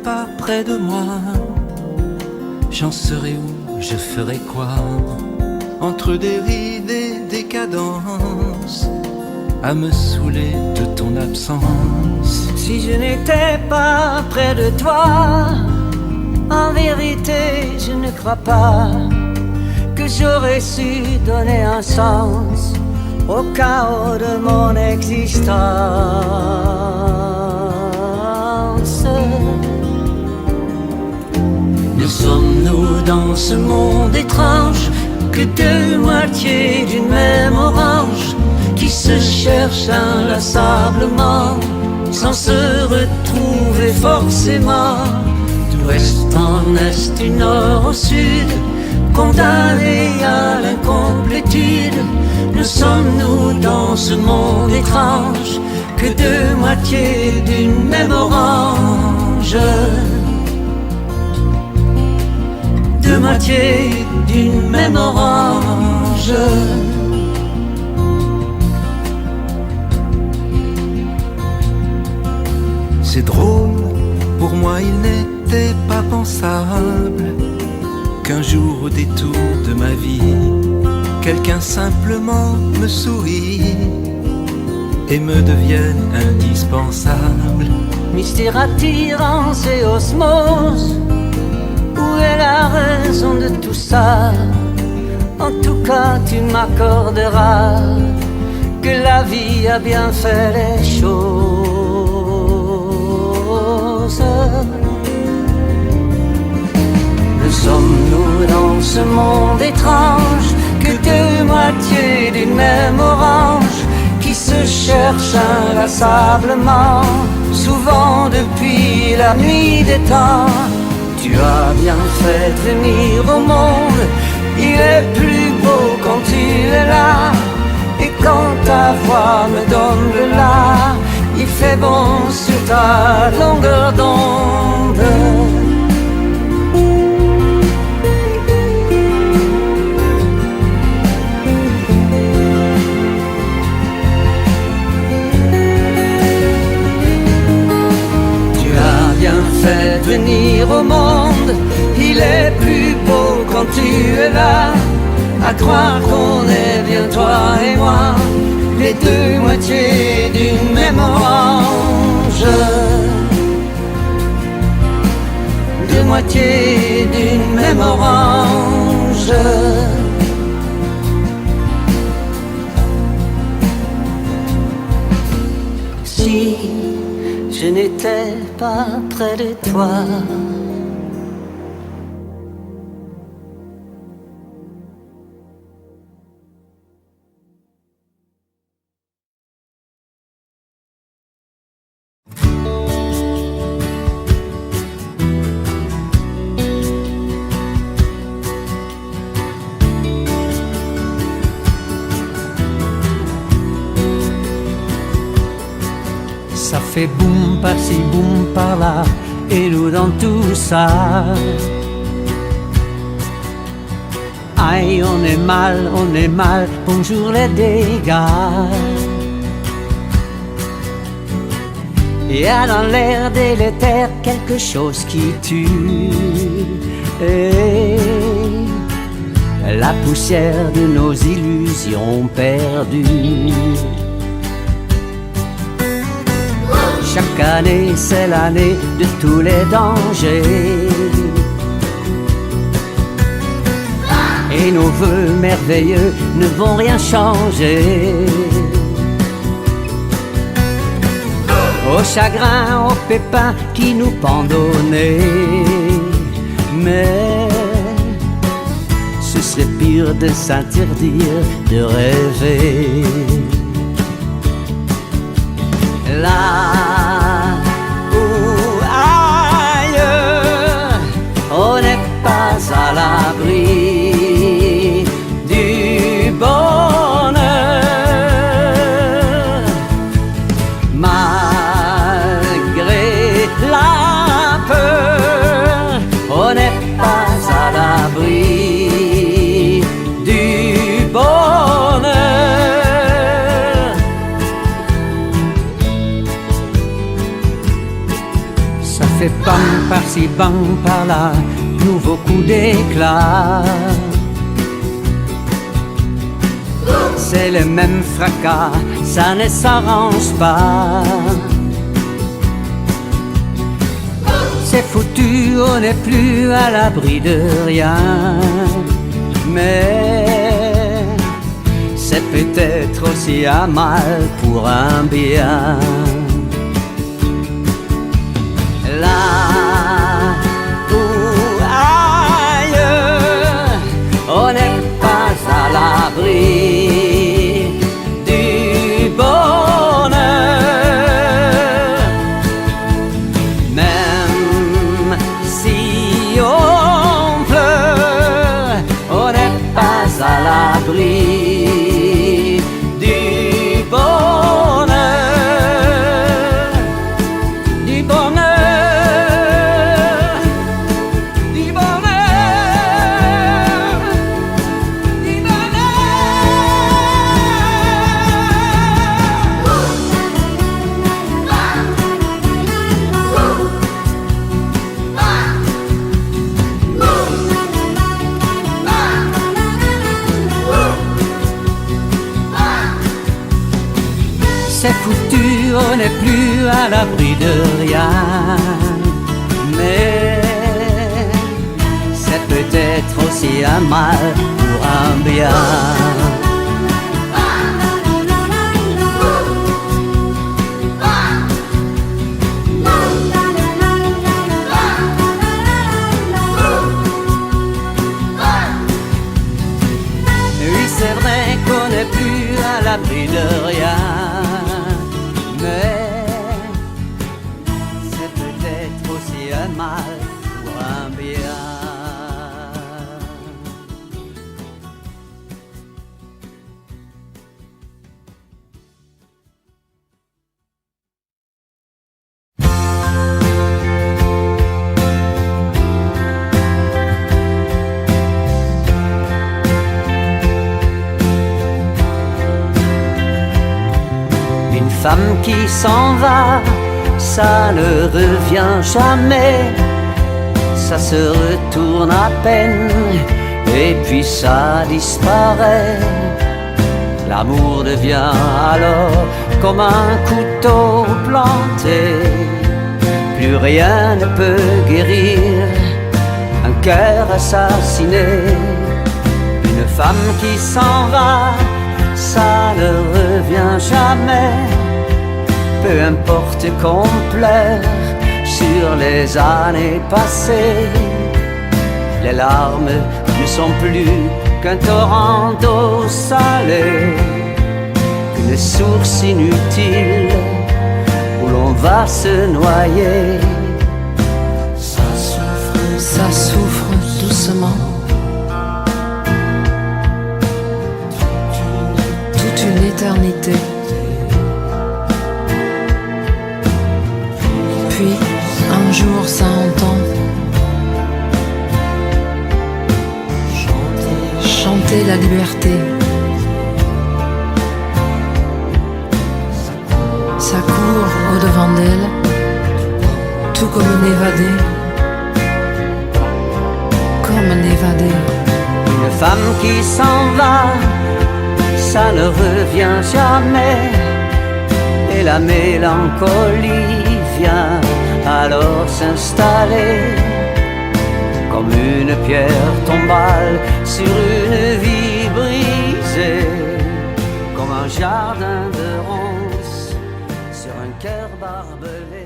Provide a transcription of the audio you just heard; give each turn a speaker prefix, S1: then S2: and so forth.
S1: pas près de moi, j'en serais où, je ferais quoi? Entre dérive et décadence, à me saouler de ton absence.
S2: Si je n'étais pas près de toi, en vérité je ne crois pas que j'aurais su donner un sens au chaos de mon existence.
S1: Ne sommes-nous dans ce monde étrange que deux moitiés d'une même orange qui se cherchent inlassablement sans se retrouver forcément? D'ouest en est, du nord au sud, condamnés à l'incomplétude, ne sommes-nous dans ce monde étrange que deux moitiés d'une même orange? Deux moitiés d'une même orange. C'est drôle, pour moi il n'était pas pensable qu'un jour au détour de ma vie, quelqu'un simplement me sourie et me devienne indispensable.
S2: Mystère, attirance et osmose, où est la raison de tout ça? En tout cas tu m'accorderas que la vie a bien fait les choses. Ne sommes-nous dans ce monde étrange que deux moitiés d'une même orange qui se cherchent inlassablement, souvent depuis la nuit des temps? Tu as bien fait de venir au monde, il est plus beau quand tu es là. Et quand ta voix me donne de là, il fait bon sur ta longueur d'onde. Tu as bien fait de venir au monde, il est plus beau quand tu es là. À croire qu'on est bien toi et moi, les deux moitiés d'une même orange. Deux moitiés d'une même orange. Si je n'étais pas près de toi, ça fait boum par-ci, boum par-là, et nous dans tout ça. Aïe, on est mal, bonjour les dégâts. Il y a dans l'air délétère quelque chose qui tue. Et la poussière de nos illusions perdues. Chaque année, c'est l'année de tous les dangers. Et nos vœux merveilleux ne vont rien changer. Au chagrin, aux pépins qui nous pendonnaient. Mais ce serait pire de s'interdire de rêver. Là où ailleurs, on n'est pas à l'abri du bonheur. Malgré la peur, on n'est pas à l'abri du bonheur. fait bang par-ci, bang par-là, nouveau coup d'éclat. C'est le même fracas, ça ne s'arrange pas. C'est foutu, on n'est plus à l'abri de rien. Mais c'est peut-être aussi un mal pour un bien. Là ou ailleurs, on n'est pas à l'abri du bonheur. Même si on pleure, on n'est pas à l'abri du bonheur. Du bonheur. C'est foutu, on n'est plus à l'abri de rien. Mais c'est peut-être aussi un mal pour un bien. Oui, c'est vrai qu'on n'est plus à l'abri de rien. Mais c'est peut-être aussi un mal pour un bien. Une femme qui s'en va, ça ne revient jamais. Ça se retourne à peine et puis ça disparaît. L'amour devient alors comme un couteau planté. Plus rien ne peut guérir un cœur assassiné. Une femme qui s'en va, ça ne revient jamais. Peu importe qu'on pleure sur les années passées, les larmes ne sont plus qu'un torrent d'eau salée, une source inutile où l'on va se noyer.
S3: Ça souffre doucement. Toute une éternité. Puis un jour ça entend chanter la liberté. Ça court au-devant d'elle, tout comme un évadé. Comme un évadé.
S2: Une femme qui s'en va, ça ne revient jamais. Et la mélancolie vient alors s'installer comme une pierre tombale sur une vie brisée, comme un jardin de ronces sur un cœur barbelé.